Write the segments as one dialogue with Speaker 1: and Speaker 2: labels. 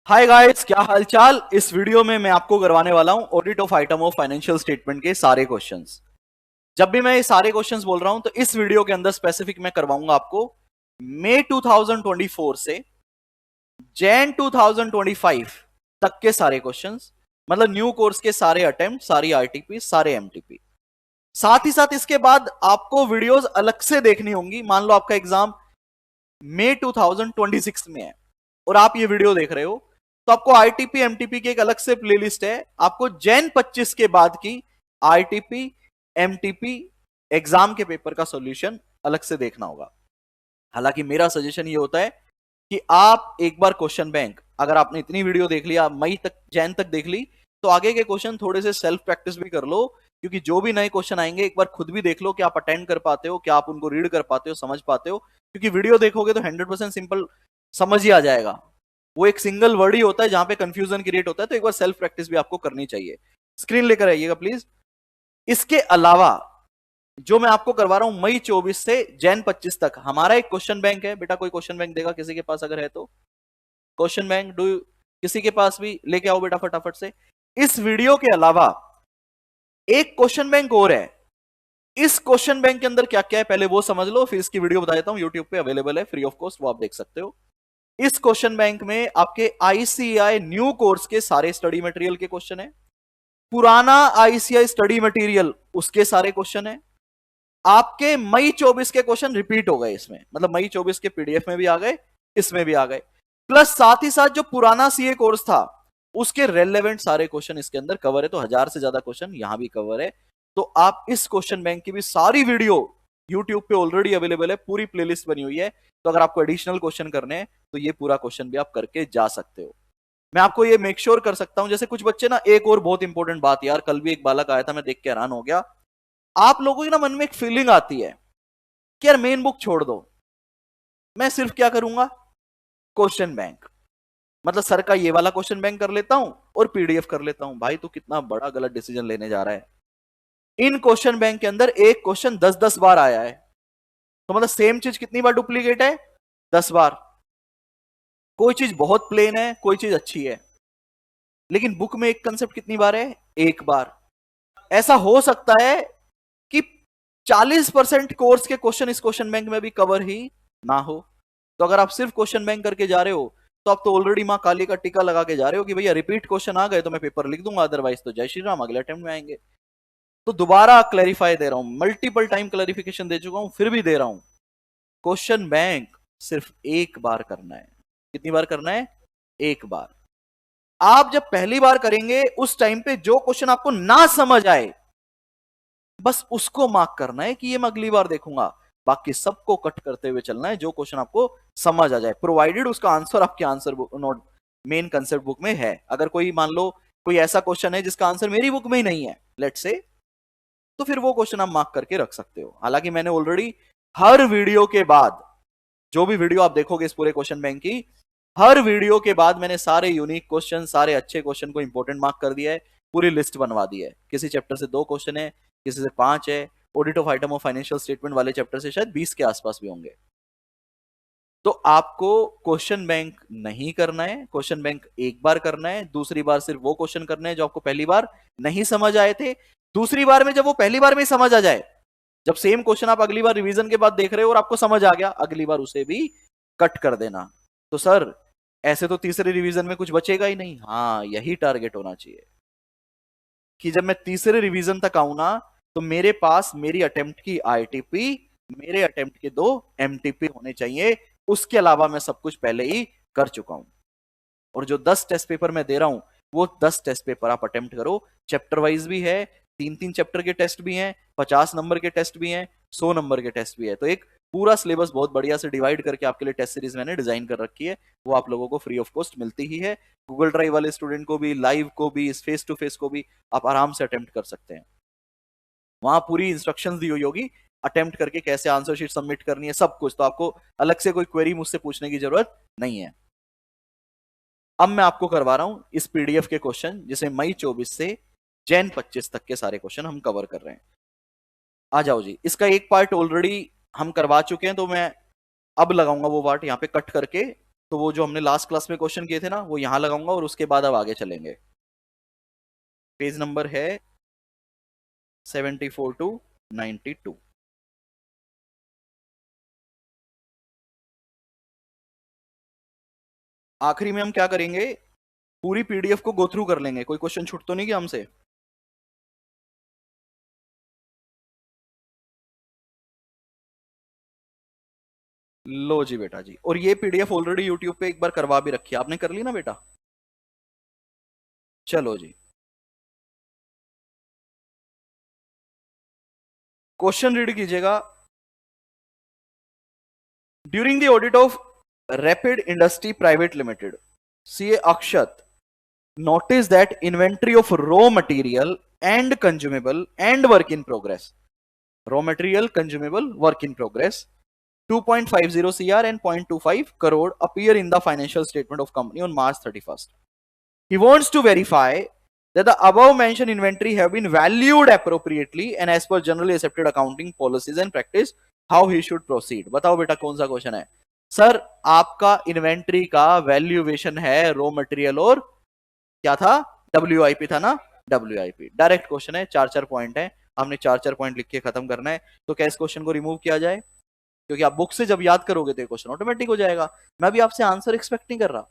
Speaker 1: Hi guys, क्या हालचाल। इस वीडियो में मैं आपको करवाने वाला हूं audit of item of financial statement के सारे क्वेश्चंस। जब भी मैं ये सारे क्वेश्चंस बोल रहा हूं तो इस वीडियो के अंदर स्पेसिफिक मैं करवाऊंगा आपको मई 2024 से जैन 2025 तक के सारे क्वेश्चंस, मतलब न्यू कोर्स के सारे अटेम्प्ट, सारी आरटीपी, सारे एमटीपी। साथ ही साथ इसके बाद आपको वीडियोस अलग से देखनी होंगी। मान लो आपका एग्जाम मई 2026 में है और आप ये वीडियो देख रहे हो, तो आपको आरटीपी एमटीपी की एक अलग से प्लेलिस्ट है। आपको जैन 25 के बाद की आरटीपी एमटीपी एग्जाम के पेपर का सॉल्यूशन अलग से देखना होगा। हालांकि मेरा सजेशन ये होता है कि आप एक बार क्वेश्चन बैंक, अगर आपने इतनी वीडियो देख लिया, मई तक, जैन तक देख ली, तो आगे के क्वेश्चन थोड़े से सेल्फ प्रैक्टिस भी कर लो। क्योंकि जो भी नए क्वेश्चन आएंगे एक बार खुद भी देख लो कि आप अटेंड कर पाते हो, क्या आप उनको रीड कर पाते हो, समझ पाते हो। क्योंकि वीडियो देखोगे तो 100% सिंपल समझ ही आ जाएगा। वो एक सिंगल वर्ड ही होता है जहां पे कंफ्यूजन क्रिएट होता है। तो एक बार सेल्फ प्रैक्टिस भी आपको करनी चाहिए। स्क्रीन लेकर आइएगा प्लीज। इसके अलावा जो मैं आपको करवा रहा हूं मई 24 से जैन 25 तक, हमारा एक क्वेश्चन बैंक है। बेटा कोई क्वेश्चन बैंक देगा किसी के पास अगर है तो? क्वेश्चन बैंक डू किसी के पास भी लेके आओ बेटा फटाफट से। इस वीडियो के अलावा एक क्वेश्चन बैंक और है। इस क्वेश्चन बैंक के अंदर क्या क्या है पहले वो समझ लो, फिर इसकी वीडियो बता देता हूं। यूट्यूब पे अवेलेबल है फ्री ऑफ कॉस्ट, वो आप देख सकते हो। इस क्वेश्चन बैंक में आपके आईसीआई न्यू कोर्स के सारे स्टडी मटेरियल के क्वेश्चन है। पुराना आईसीआई स्टडी मटेरियल उसके सारे क्वेश्चन है। आपके मई 24 के क्वेश्चन रिपीट हो गए इसमें, मतलब मई 24 के पीडीएफ में भी आ गए, इसमें भी आ गए। प्लस साथ ही साथ जो पुराना सीए कोर्स था उसके रेलेवेंट सारे क्वेश्चन इसके अंदर कवर है। तो 1000 से ज्यादा क्वेश्चन यहां भी कवर है। तो आप इस क्वेश्चन बैंक की भी सारी वीडियो यूट्यूब पे ऑलरेडी अवेलेबल है, पूरी प्लेलिस्ट बनी हुई है। तो अगर आपको एडिशनल क्वेश्चन करने हैं तो ये पूरा क्वेश्चन भी आप करके जा सकते हो। मैं आपको ये मेक श्योर कर सकता हूं, जैसे कुछ बच्चे ना, एक और बहुत इंपॉर्टेंट बात यार, कल भी एक बालक आया था, मैं देख के हैरान हो गया। आप लोगों के ना मन में एक फीलिंग आती है कि यार मेन बुक छोड़ दो, मैं सिर्फ क्या करूंगा, क्वेश्चन बैंक, मतलब सर का ये वाला क्वेश्चन बैंक कर लेता हूं और पीडीएफ कर लेता हूं। भाई तू कितना बड़ा गलत डिसीजन लेने जा रहा है। इन क्वेश्चन बैंक के अंदर एक क्वेश्चन 10-10 बार आया है, तो मतलब सेम चीज कितनी बार डुप्लीकेट है? 10 बार। कोई चीज बहुत प्लेन है, कोई चीज अच्छी है, लेकिन बुक में एक कंसेप्ट कितनी बार है? एक बार। ऐसा हो सकता है कि 40% कोर्स के क्वेश्चन इस क्वेश्चन बैंक में भी कवर ही ना हो। तो अगर आप सिर्फ क्वेश्चन बैंक करके जा रहे हो तो आप तो ऑलरेडी मां काली का टीका लगा के जा रहे हो कि भैया रिपीट क्वेश्चन आ गए तो मैं पेपर लिख दूंगा, अदरवाइज तो जय श्री राम, अगले अटेम्प्ट में आएंगे। तो दोबारा क्लैरिफाई दे रहा हूं, मल्टीपल टाइम क्लैरिफिकेशन दे चुका हूं, फिर भी दे रहा हूं। क्वेश्चन बैंक सिर्फ एक बार करना है। कितनी बार करना है? एक बार। आप जब पहली बार करेंगे उस टाइम पे जो क्वेश्चन आपको ना समझ आए बस उसको मार्क करना है कि ये मैं अगली बार देखूंगा। बाकी सबको कट करते हुए चलना है जो क्वेश्चन आपको समझ आ जाए, प्रोवाइडेड उसका आंसर आपके answer book, note main concept book में है। अगर कोई मान लो कोई ऐसा क्वेश्चन है जिसका आंसर मेरी बुक में ही नहीं है, लेट से, तो फिर वो क्वेश्चन आप मार्क करके रख सकते हो। हालांकि मैंने ऑलरेडी हर वीडियो के बाद, जो भी वीडियो आप देखोगे इस पूरे क्वेश्चन बैंक की, हर वीडियो के बाद मैंने सारे यूनिक क्वेश्चन, सारे अच्छे क्वेश्चन को इंपॉर्टेंट मार्क कर दिया है, पूरी लिस्ट बनवा दी है। किसी चैप्टर से 2 क्वेश्चन है, किसी से 5 है। Audit of item of financial statement वाले चैप्टर से शायद 20 के आसपास भी होंगे। तो आपको क्वेश्चन बैंक नहीं करना है, क्वेश्चन बैंक एक बार करना है। दूसरी बार सिर्फ वो क्वेश्चन करने हैं जो आपको पहली बार नहीं समझ आए थे। दूसरी बार में जब वो पहली बार में ही समझ आ जाए, जब सेम क्वेश्चन आप अगली बार रिवीजन के बाद देख रहे हो और आपको समझ आ गया, अगली बार उसे भी कट कर देना। तो सर ऐसे तो तीसरे रिवीजन में कुछ बचेगा ही नहीं। हाँ, यही टारगेट होना चाहिए कि जब मैं तीसरे रिवीजन तक आऊं ना, तो मेरे पास मेरी अटेम्प्ट की आईटीपी, मेरे अटेम्प्ट के 2 एमटीपी होने चाहिए। उसके अलावा मैं सब कुछ पहले ही कर चुका हूं। और जो 10 टेस्ट पेपर मैं दे रहा हूं वो 10 टेस्ट पेपर आप अटेम्प्ट करो। चैप्टर वाइज भी है, 3-3 चैप्टर के टेस्ट भी हैं, 50 नंबर के टेस्ट भी हैं, 100 नंबर के टेस्ट भी है। तो एक पूरा सिलेबस बहुत बढ़िया से डिवाइड करके आपके लिए टेस्ट सीरीज मैंने डिजाइन कर रखी है। वो आप लोगों को फ्री ऑफ कॉस्ट मिलती ही है। गूगल ड्राइव वाले स्टूडेंट को भी, लाइव को भी, फेस टू फेस को भी आप आराम से अटेम्प्ट कर सकते हैं। वहां पूरी इंस्ट्रक्शंस दी हुई होगी अटेम्प्ट करके कैसे आंसर शीट सबमिट करनी है, सब कुछ। तो आपको अलग से कोई क्वेरी मुझसे पूछने की जरूरत नहीं है। अब मैं आपको करवा रहा हूं इस पीडीएफ के क्वेश्चन, जिसे मई 24 से जैन 25 तक के सारे क्वेश्चन हम कवर कर रहे हैं। आ जाओ जी। इसका एक पार्ट ऑलरेडी हम करवा चुके हैं, तो मैं अब लगाऊंगा वो पार्ट यहां पे कट करके, तो वो जो हमने लास्ट क्लास में क्वेश्चन किए थे ना, वो यहां लगाऊंगा और उसके बाद अब आगे चलेंगे। पेज नंबर है 74 टू 92। आखिरी में हम क्या करेंगे, पूरी पीडीएफ को गो थ्रू कर लेंगे, कोई क्वेश्चन छूट तो नहीं गया हमसे। लो जी बेटा जी, और ये पीडीएफ ऑलरेडी यूट्यूब पे एक बार करवा भी रखी है, आपने कर ली ना बेटा? चलो जी, क्वेश्चन रीड कीजिएगा। During the audit of rapid industry private limited, CA Akshat notice that inventory of raw material and consumable and work in progress, raw material, consumable, work in progress, 2.50 CR and 0.25 crore appear in the financial statement of company on March 31st. He wants to verify that the above mentioned inventory have been valued appropriately and as per generally accepted accounting policies and practice, how he should proceed. बताओ बेटा कौन सा question है? Sir आपका inventory का valuation है raw material और क्या था, WIP था ना, WIP। डायरेक्ट क्वेश्चन है, 4 पॉइंट है, हमने 4 पॉइंट लिख के खत्म करना है। तो क्या इस क्वेश्चन को रिमूव किया जाए? क्योंकि आप बुक से जब याद करोगे तो क्वेश्चन ऑटोमेटिक हो जाएगा। मैं भी आपसे आंसर एक्सपेक्ट नहीं कर रहा,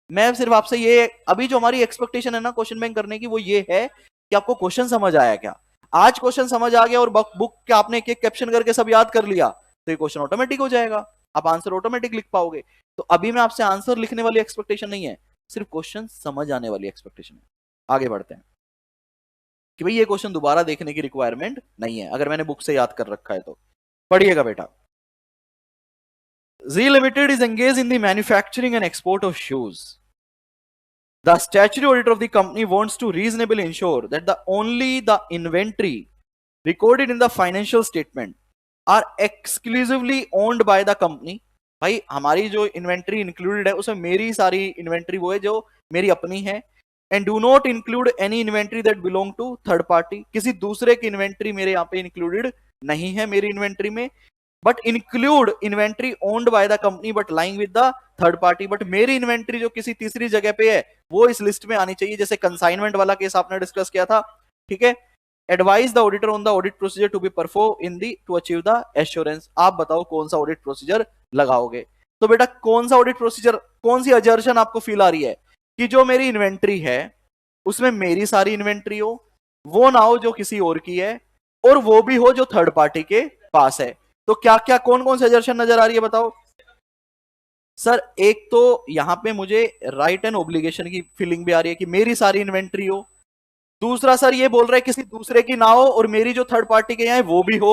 Speaker 1: मैं सिर्फ आपसे ये, अभी जो हमारी एक्सपेक्टेशन है ना क्वेश्चन बैंक करने की, वो ये है कि आपको क्वेश्चन समझ आया क्या। आज क्वेश्चन समझ आ गया और बुक के आपने एक एक कैप्शन करके सब याद कर लिया, तो ये क्वेश्चन ऑटोमेटिक हो जाएगा, आप आंसर ऑटोमेटिक लिख पाओगे। तो अभी मैं आपसे आंसर लिखने वाली एक्सपेक्टेशन नहीं है, सिर्फ क्वेश्चन समझ आने वाली एक्सपेक्टेशन है। आगे बढ़ते हैं कि भाई ये क्वेश्चन दोबारा देखने की रिक्वायरमेंट नहीं है, अगर मैंने बुक से याद कर रखा है तो। पढ़िएगा बेटा। Zee Limited is engaged in the manufacturing and export of shoes. The statutory auditor of the company wants to reasonably ensure that only the inventory recorded in the financial statement are exclusively owned by the company. भाई हमारी जो inventory included है उसमें मेरी सारी inventory वो है जो मेरी अपनी है, and do not include any inventory that belong to third party. किसी दूसरे की इन्वेंट्री मेरे यहाँ पे इंक्लूडेड नहीं है मेरी इन्वेंट्री में, but include inventory owned by the company but lying with the third party. But मेरी इन्वेंट्री जो किसी तीसरी जगह पे है वो इस लिस्ट में आनी चाहिए, जैसे कंसाइनमेंट वाला केस आपने डिस्कस किया था, ठीक है। Advise the auditor on the audit procedure to be perform in the to achieve the assurance. आप बताओ कौन सा ऑडिट प्रोसीजर लगाओगे। तो बेटा कौन सा ऑडिट प्रोसीजर, कौन सी अजर्शन आपको फील आ रही है कि जो मेरी इन्वेंट्री है उसमें मेरी सारी इन्वेंट्री हो, वो ना हो जो किसी और की है, और वो भी हो जो थर्ड पार्टी के पास है। तो क्या क्या कौन कौन सी अजर्शन नजर आ रही है बताओ सर? एक तो यहां पे मुझे राइट एंड ओब्लिगेशन की फीलिंग भी आ रही है कि मेरी सारी इन्वेंट्री हो। दूसरा सर ये बोल रहा है किसी दूसरे की ना हो और मेरी जो थर्ड पार्टी के यहाँ है वो भी हो,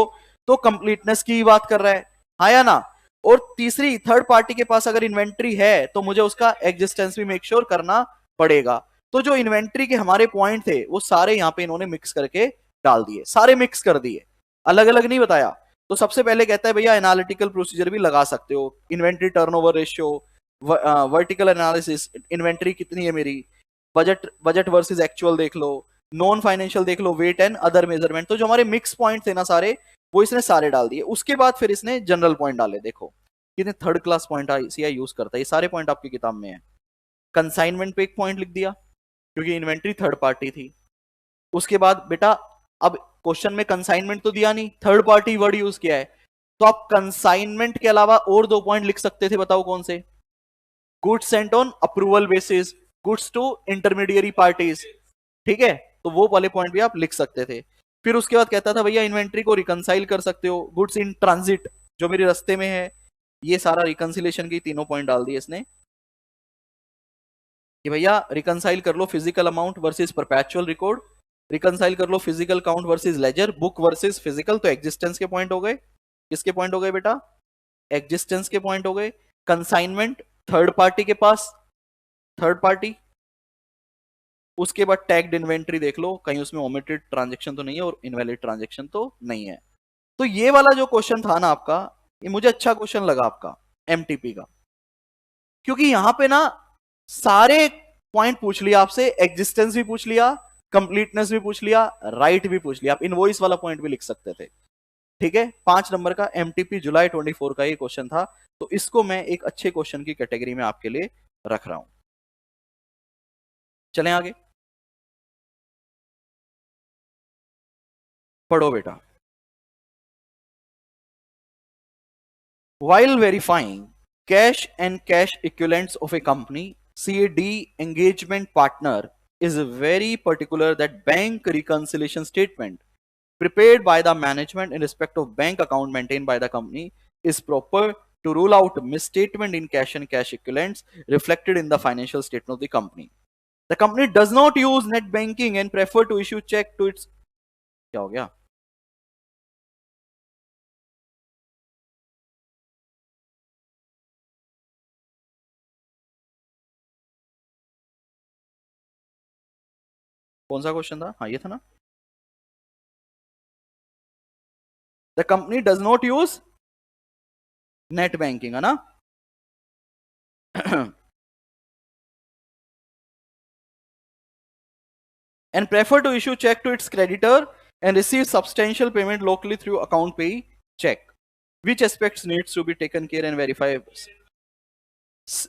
Speaker 1: तो कंप्लीटनेस की बात कर रहा है, हाँ या ना। और तीसरी, थर्ड पार्टी के पास अगर इन्वेंट्री है तो मुझे उसका एग्जिस्टेंस भी मेक श्योर करना पड़ेगा। तो जो इन्वेंट्री के हमारे पॉइंट थे वो सारे यहाँ पे इन्होंने मिक्स करके डाल दिए, सारे मिक्स कर दिए, अलग अलग नहीं बताया। तो सबसे पहले कहता है भैया एनालिटिकल प्रोसीजर भी लगा सकते हो, inventory turnover ratio, vertical analysis, inventory कितनी है मेरी, बजट वर्सेस एक्चुअल देख लो, नॉन फाइनेंशियल देख लो, वेट एंड अदर मेजरमेंट। तो जो हमारे मिक्स पॉइंट थे ना सारे, वो इसने सारे डाल दिए। उसके बाद फिर इसने जनरल पॉइंट डाले। देखो कितने third class point CI use करता है, ये सारे पॉइंट आपकी किताब में है। कंसाइनमेंट पे एक पॉइंट लिख दिया क्योंकि इन्वेंट्री थर्ड पार्टी थी। उसके बाद बेटा अब क्वेश्चन में कंसाइनमेंट तो दिया नहीं, थर्ड पार्टी वर्ड यूज किया है, तो आप कंसाइनमेंट के अलावा और 2 पॉइंट लिख सकते थे, बताओ कौन से? Goods sent on approval basis, goods to intermediary parties, ठीक है, तो वो वाले पॉइंट भी आप लिख सकते थे। फिर उसके बाद कहता था भैया इन्वेंट्री को रिकंसाइल कर सकते हो, गुड्स इन ट्रांजिट जो मेरे रास्ते में है, ये सारा रिकंसिलेशन की तीनों पॉइंट डाल दिए इसने कि भैया रिकंसाइल कर लो physical amount versus perpetual record, reconcile कर लो physical count versus ledger, book versus physical. तो एग्जिस्टेंस के पॉइंट हो गए, किसके पॉइंट हो गए बेटा? एग्जिस्टेंस के पॉइंट हो गए। कंसाइनमेंट थर्ड पार्टी के पास, थर्ड पार्टी। उसके बाद टैग्ड इन्वेंट्री देख लो कहीं उसमें ओमिटेड ट्रांजैक्शन तो नहीं है और इनवैलिड ट्रांजैक्शन तो नहीं है। तो ये वाला जो क्वेश्चन था ना आपका, ये मुझे अच्छा क्वेश्चन लगा आपका एमटीपी का, क्योंकि यहां पे ना सारे पॉइंट पूछ लिया आपसे, एग्जिस्टेंस भी पूछ लिया, कंप्लीटनेस भी पूछ लिया, राइट भी पूछ लिया। आप इनवॉइस वाला पॉइंट भी लिख सकते थे। ठीक है, 5 नंबर का एमटीपी जुलाई 24 का ये क्वेश्चन था, तो इसको मैं एक अच्छे क्वेश्चन की कैटेगरी में आपके लिए रख रहा हूं। चलें आगे, पढ़ो बेटा। While verifying cash and cash equivalents of a company, CAD engagement partner is very particular that bank reconciliation statement prepared by the management in respect of bank account maintained by the company is proper to rule out misstatement in cash and cash equivalents reflected in the financial statement of the company. The company does not use net banking and prefer to issue check to its, क्या हो गया, कौन सा question था? हाँ ये था ना, the company does not use net banking, है ना? and prefer to issue check to its creditor and receive substantial payment locally through account pay check. Which aspects needs to be taken care and verify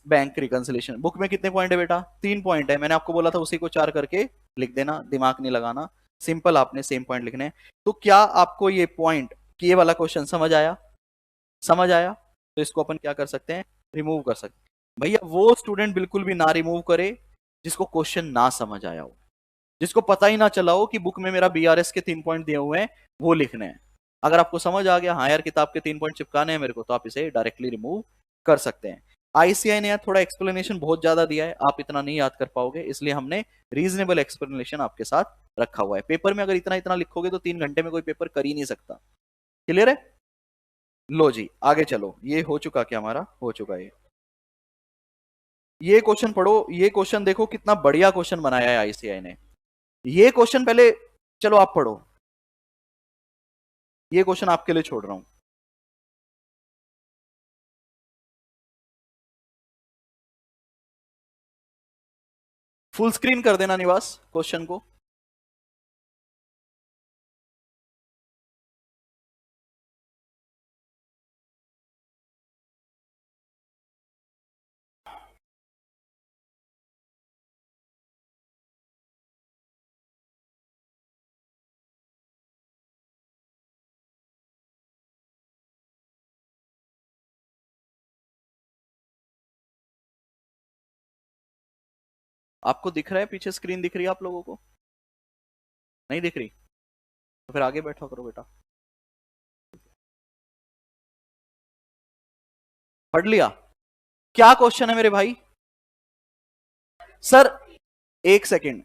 Speaker 1: bank reconciliation? Book में कितने point है बेटा? 3 point है, मैंने आपको बोला था उसी को 4 करके लिख देना, दिमाग नहीं लगाना, सिंपल आपने सेम पॉइंट लिखने। तो क्या आपको ये पॉइंट, ये वाला क्वेश्चन समझ आया? समझ आया? तो इसको अपन क्या कर सकते हैं, रिमूव कर सकते हैं। भैया वो स्टूडेंट बिल्कुल भी ना रिमूव करे जिसको क्वेश्चन ना समझ आया हो, जिसको पता ही ना चला हो कि बुक में मेरा बीआरएस के 3 पॉइंट दिए हुए हैं वो लिखने हैं। अगर आपको समझ आ गया, हाँ यार किताब के 3 पॉइंट चिपकाने हैं मेरे को, तो आप इसे डायरेक्टली रिमूव कर सकते हैं। आईसीआई ने यार थोड़ा एक्सप्लेनेशन बहुत ज्यादा दिया है, आप इतना नहीं याद कर पाओगे, इसलिए हमने रीजनेबल एक्सप्लेनेशन आपके साथ रखा हुआ है। पेपर में अगर इतना इतना लिखोगे तो 3 घंटे में कोई पेपर कर ही नहीं सकता। क्लियर है? लो जी आगे चलो, ये हो चुका, क्या हमारा हो चुका है। ये क्वेश्चन पढ़ो, ये क्वेश्चन देखो कितना बढ़िया क्वेश्चन बनाया है आईसीआई ने। ये क्वेश्चन पहले, चलो आप पढ़ो, ये क्वेश्चन आपके लिए छोड़ रहा हूं। फुल स्क्रीन कर देना निवास क्वेश्चन को। आपको दिख रहा है पीछे स्क्रीन, दिख रही है आप लोगों को? नहीं दिख रही तो फिर आगे बैठा करो बेटा। पढ़ लिया? क्या क्वेश्चन है मेरे भाई? सर एक सेकंड,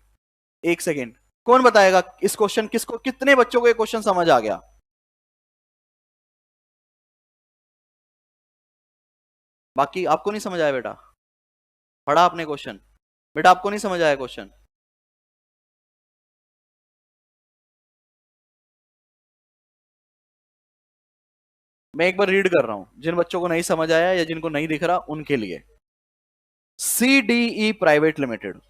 Speaker 1: एक सेकंड, कौन बताएगा इस क्वेश्चन, किसको, कितने बच्चों को ये क्वेश्चन समझ आ गया? बाकी आपको नहीं समझ आया बेटा? पढ़ा आपने क्वेश्चन? बेटा आपको नहीं समझ आया क्वेश्चन? मैं एक बार रीड कर रहा हूं, जिन बच्चों को नहीं समझ आया या जिनको नहीं दिख रहा उनके लिए। CDE प्राइवेट लिमिटेड,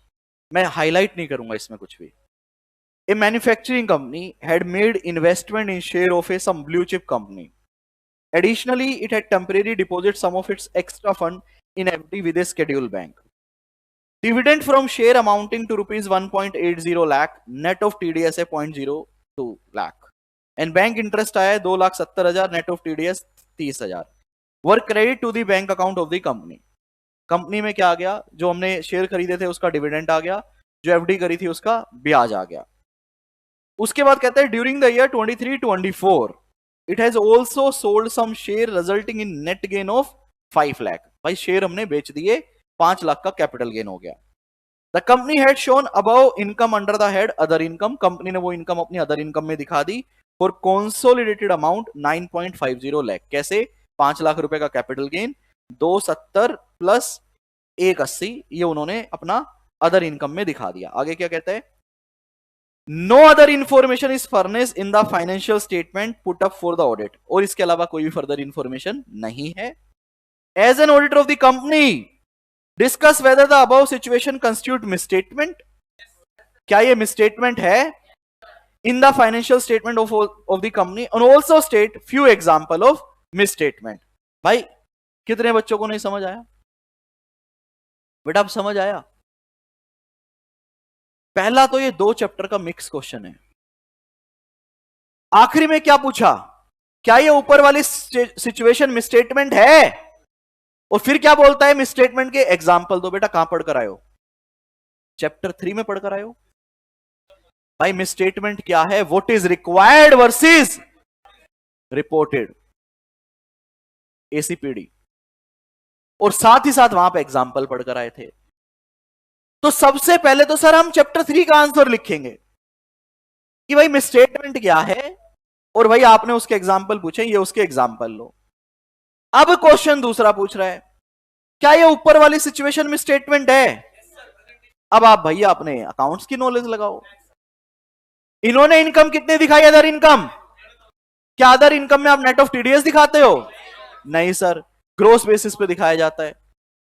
Speaker 1: मैं हाईलाइट नहीं करूंगा इसमें कुछ भी। A manufacturing company had made investment in share of a some blue chip company. Additionally, it had temporarily deposited some of its extra fund in FD with a scheduled bank. Dividend from share amounting to rupees 1.80 lakh, net of TDS है 0.02 lakh. And bank interest आया है 2,70,000, net of TDS 30,000. Were credit to the bank account of the company. Company में क्या आ गया? जो हमने share खरीदे थे उसका डिविडेंड आ गया, जो एफडी करी थी उसका ब्याज आ गया। उसके बाद कहता है during the year 23-24 it has also sold some share resulting in net gain of 5 lakh. भाई शेयर हमने बेच दिए, 5 लाख का कैपिटल गेन हो गया। The company had shown above income under the head other income, company ने वो इनकम अपनी अदर इनकम में दिखा दी फॉर कंसोलिडेटेड अमाउंट 9.50 लाख। कैसे? 5 लाख रुपए का कैपिटल गेन, 270 प्लस 180 ये उन्होंने अपना अदर इनकम में दिखा दिया। आगे क्या कहता है? No other information is furnish in the financial statement put up for the audit, और इसके अलावा कोई भी फर्दर इंफॉर्मेशन नहीं है। As an auditor of the company discuss whether the above situation constitute misstatement. क्या ये मिसस्टेटमेंट है? in the financial statement of the company and also state few example of misstatement. भाई कितने बच्चों को नहीं समझ आया? बेटा अब समझ आया? पहला तो ये 2 चैप्टर का मिक्स क्वेश्चन है। आखिरी में क्या पूछा? क्या ये ऊपर वाली सिचुएशन मिसस्टेटमेंट है? और फिर क्या बोलता है मिसस्टेटमेंट के एग्जाम्पल दो। बेटा कहां पढ़कर आए हो? चैप्टर 3 में पढ़कर आए हो। भाई मिसस्टेटमेंट क्या है? What is required versus reported, ACPD, और साथ ही साथ वहां पे एग्जाम्पल पढ़कर आए थे। तो सबसे पहले तो सर हम चैप्टर 3 का आंसर लिखेंगे कि भाई मिसस्टेटमेंट क्या है, और भाई आपने उसके एग्जाम्पल पूछे, ये उसके एग्जाम्पल लो। अब क्वेश्चन दूसरा पूछ रहा है क्या ये ऊपर वाली सिचुएशन में स्टेटमेंट है? अब आप भैया अपने अकाउंट्स की नॉलेज लगाओ। इन्होंने इनकम कितने दिखाई? Other income. क्या अदर इनकम में आप नेट ऑफ टीडीएस दिखाते हो? नहीं सर, ग्रोस बेसिस पे दिखाया जाता है।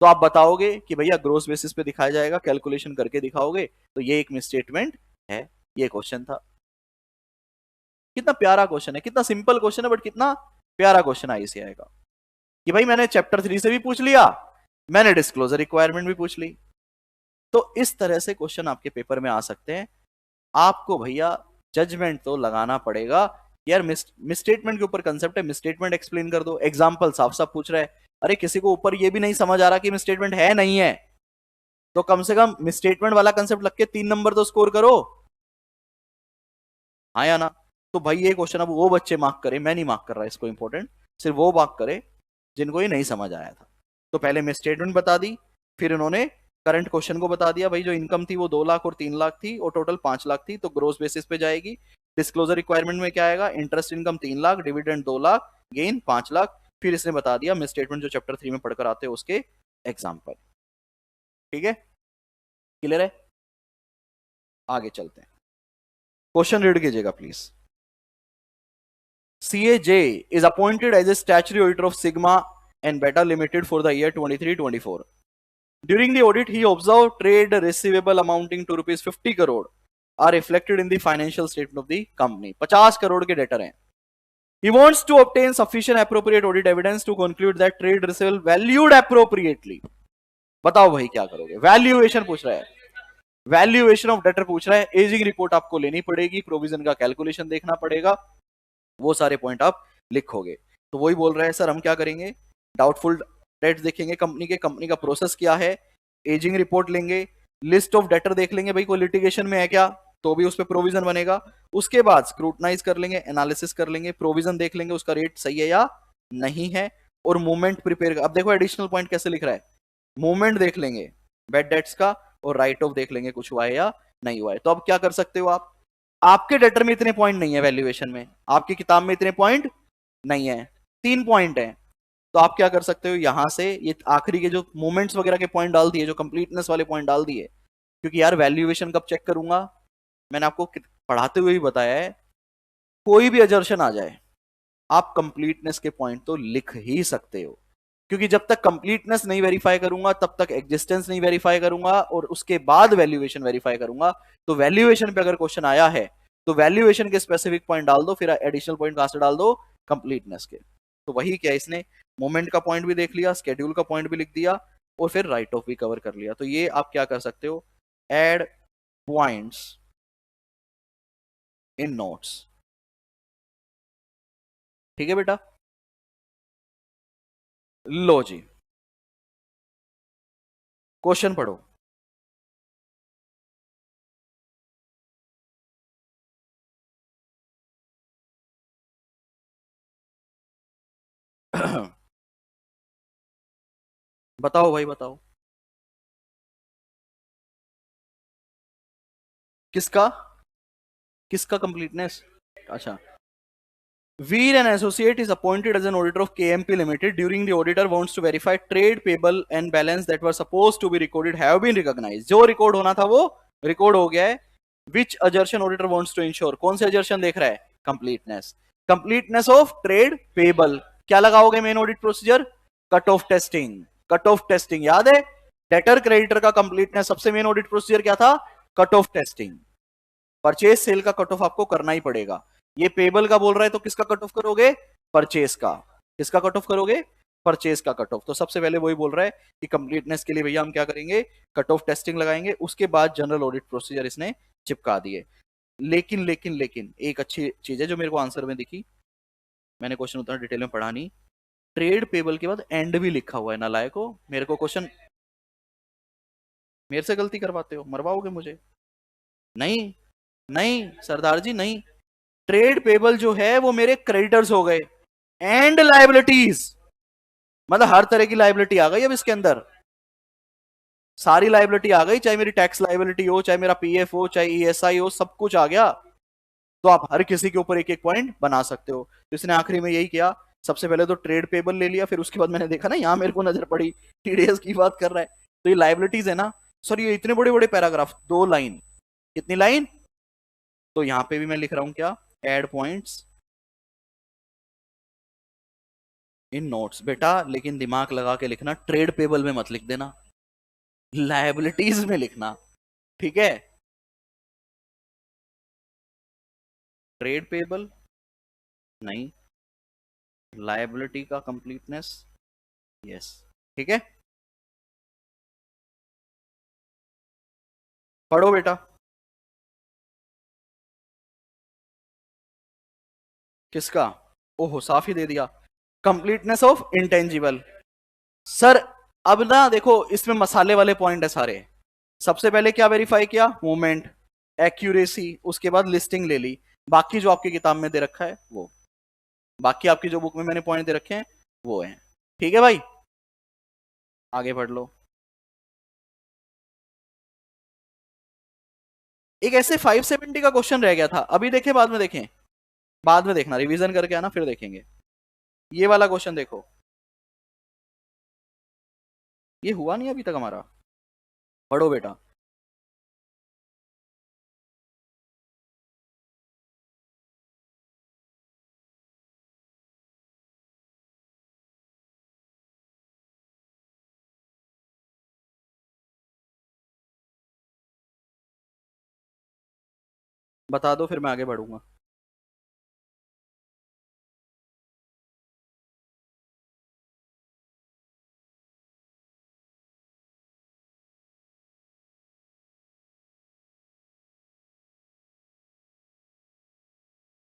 Speaker 1: तो आप बताओगे कि भैया ग्रोस बेसिस पे दिखाया जाएगा, कैलकुलेशन करके दिखाओगे, तो ये एक मिसस्टेटमेंट है। ये क्वेश्चन था। कितना प्यारा क्वेश्चन है, कितना सिंपल क्वेश्चन है, बट कितना प्यारा क्वेश्चन आईसीएआई का। कि भाई मैंने चैप्टर 3 से भी पूछ लिया, मैंने डिस्क्लोजर रिक्वायरमेंट भी पूछ ली। तो इस तरह से क्वेश्चन आपके पेपर में आ सकते हैं। आपको भैया जजमेंट तो लगाना पड़ेगा यार। मिसस्टेटमेंट के ऊपर कंसेप्ट है, मिसस्टेटमेंट एक्सप्लेन कर दो, एग्जांपल साफ साफ पूछ रहा है। अरे किसी को ऊपर ये भी नहीं समझ आ रहा कि मिसस्टेटमेंट है नहीं है, तो कम से कम मिसस्टेटमेंट वाला कंसेप्ट लग के 3 नंबर तो स्कोर करो, हाँ या ना? तो भाई ये क्वेश्चन अब वो बच्चे मार्क करे, मैं नहीं मार्क कर रहा इसको, इंपॉर्टेंट सिर्फ वो मार्क करे जिनको ये नहीं समझ आया था। तो पहले मिसस्टेटमेंट बता दी, फिर इन्होंने करंट क्वेश्चन को बता दिया भाई जो इनकम थी वो 2 लाख और 3 लाख थी और टोटल 5 लाख थी, तो ग्रोस बेसिस पे जाएगी। डिस्क्लोजर रिक्वायरमेंट में क्या आएगा? Interest income 3 lakh, dividend 2 lakh, gain 5 lakh. फिर इसने बता दिया मिसस्टेटमेंट जो चैप्टर 3 में पढ़कर आते हैं उसके एग्जाम्पल। ठीक है, क्लियर है? आगे चलते हैं, क्वेश्चन रीड कीजिएगा please. CAJ is appointed as a statutory auditor of Sigma and Beta Limited for the year 23-24. During the audit, he observed trade receivable amounting to rupees 50 crore are reflected in the financial statement of the company. 50 crore के debtor हैं. He wants to obtain sufficient appropriate audit evidence to conclude that trade receivable valued appropriately. बताओ भाई क्या करोगे? Valuation पूछ रहा है, valuation of debtor पूछ रहा है, एजिंग रिपोर्ट आपको लेनी पड़ेगी, प्रोविजन का कैलकुलेशन देखना पड़ेगा, वो सारे पॉइंट आप लिखोगे। तो वही बोल रहे हैं सर हम क्या करेंगे? डाउटफुल डेट्स देखेंगे कंपनी के, कंपनी का प्रोसेस क्या है, एजिंग रिपोर्ट लेंगे, लिस्ट ऑफ डेटर देख लेंगे भाई कोई लिटिगेशन में है क्या, तो भी उस पर प्रोविजन बनेगा। उसके बाद स्क्रूटनाइज कर लेंगे, एनालिसिस कर लेंगे, प्रोविजन देख लेंगे उसका रेट सही है या नहीं है, और मूवमेंट प्रिपेयर। अब देखो एडिशनल पॉइंट कैसे लिख रहा है, मूवमेंट देख लेंगे बैड डेट्स का, और राइट ऑफ देख लेंगे कुछ हुआ है या नहीं हुआ है। तो अब क्या कर सकते हो आप? आपके डेटर में इतने पॉइंट नहीं है, वैल्यूएशन में आपकी किताब में इतने पॉइंट नहीं है, 3 पॉइंट है। तो आप क्या कर सकते हो, यहां से ये आखिरी के जो मूवमेंट्स वगैरह के पॉइंट डाल दिए, जो कंप्लीटनेस वाले पॉइंट डाल दिए, क्योंकि यार वैल्यूएशन कब चेक करूंगा? मैंने आपको पढ़ाते हुए भी बताया है, कोई भी अजर्शन आ जाए आप कंप्लीटनेस के पॉइंट तो लिख ही सकते हो, क्योंकि जब तक कंप्लीटनेस नहीं वेरीफाई करूंगा तब तक एग्जिस्टेंस नहीं वेरीफाई करूंगा, और उसके बाद वैल्यूएशन वेरीफाई करूंगा। तो वैल्यूएशन पे अगर क्वेश्चन आया है तो वैल्यूएशन के स्पेसिफिक पॉइंट डाल दो, फिर एडिशनल पॉइंट कहां से डाल दो? कंप्लीटनेस के। तो वही क्या इसने मोमेंट का पॉइंट भी देख लिया, स्केड्यूल का पॉइंट भी लिख दिया, और फिर राइट ऑफ भी कवर कर लिया। तो ये आप क्या कर सकते हो? Add points in notes. ठीक है बेटा, लो जी क्वेश्चन पढ़ो। बताओ भाई बताओ, किसका किसका कंप्लीटनेस? अच्छा, Veer and Associate is appointed as an auditor of KMP Limited. During the auditor wants to verify trade payable and balance that were supposed to be recorded have been recognized. जो record होना था वो record हो गया है। Which assertion auditor wants to ensure? कौन से assertion देख रहा है? Completeness. Completeness of trade payable. क्या लगाओगे main audit procedure? Cut off testing. Cut off testing याद है? डेटर क्रेडिटर का कंप्लीटनेस सबसे मेन ऑडिट प्रोसीजर क्या था? Cut off testing. Purchase sale का कट ऑफ आपको करना ही पड़ेगा। ये पेबल का बोल रहा है तो किसका कट ऑफ करोगे? परचेज का। किसका कट ऑफ करोगे? परचेज का कट ऑफ। तो सबसे पहले वही बोल रहा है कि कंप्लीटनेस के लिए भैया हम क्या करेंगे? कट ऑफ टेस्टिंग लगाएंगे, उसके बाद जनरल ऑडिट प्रोसीजर इसने चिपका दिए। लेकिन लेकिन लेकिन एक अच्छी चीज है जो मेरे को आंसर में दिखी, मैंने क्वेश्चन उतना डिटेल में पढ़ा नहीं, ट्रेड पेबल के बाद एंड भी लिखा हुआ है। नालायक हो, मेरे को क्वेश्चन, मेरे से गलती करवाते हो, मरवाओगे मुझे? नहीं नहीं सरदार जी नहीं, ट्रेड पेबल जो है वो मेरे क्रेडिटर्स हो गए, एंड लायबिलिटीज मतलब हर तरह की लायबिलिटी आ गई अब इसके अंदर, सारी लायबिलिटी आ गई, चाहे मेरी टैक्स लायबिलिटी हो, चाहे मेरा पीएफ हो, चाहे ईएसआई हो, सब कुछ आ गया। तो आप हर किसी के ऊपर एक एक पॉइंट बना सकते हो। तो इसने आखिरी में यही किया, सबसे पहले तो ट्रेड पेबल ले लिया, फिर उसके बाद मैंने देखा ना यहां मेरे को नजर पड़ी टीडीएस की बात कर रहा है, तो ये लायबिलिटीज है ना सर, ये इतने बड़े बड़े पैराग्राफ, 2 लाइन, कितनी लाइन? तो यहां पे भी मैं लिख रहा हूं क्या? एड पॉइंट्स इन नोट्स बेटा, लेकिन दिमाग लगा के लिखना, ट्रेड पेबल में मत लिख देना, लायबिलिटीज में लिखना, ठीक है? ट्रेड पेबल नहीं, लायबिलिटी का कंप्लीटनेस, यस, ठीक है। पढ़ो बेटा। किसका? ओहो साफ ही दे दिया, कंप्लीटनेस ऑफ इंटेंजिबल। सर अब ना देखो इसमें मसाले वाले पॉइंट है सारे। सबसे पहले क्या वेरीफाई किया? मूवमेंट, एक्यूरेसी, उसके बाद लिस्टिंग ले ली, बाकी जो आपकी किताब में दे रखा है वो, बाकी आपकी जो बुक में मैंने पॉइंट दे रखे हैं वो है, ठीक है भाई? आगे बढ़ लो। एक ऐसे 570 का क्वेश्चन रह गया था, अभी देखें बाद में देखें? बाद में देखना, रिवीजन करके आना फिर देखेंगे। ये वाला क्वेश्चन देखो, ये हुआ नहीं अभी तक हमारा, पढ़ो बेटा। बता दो फिर मैं आगे बढ़ूंगा।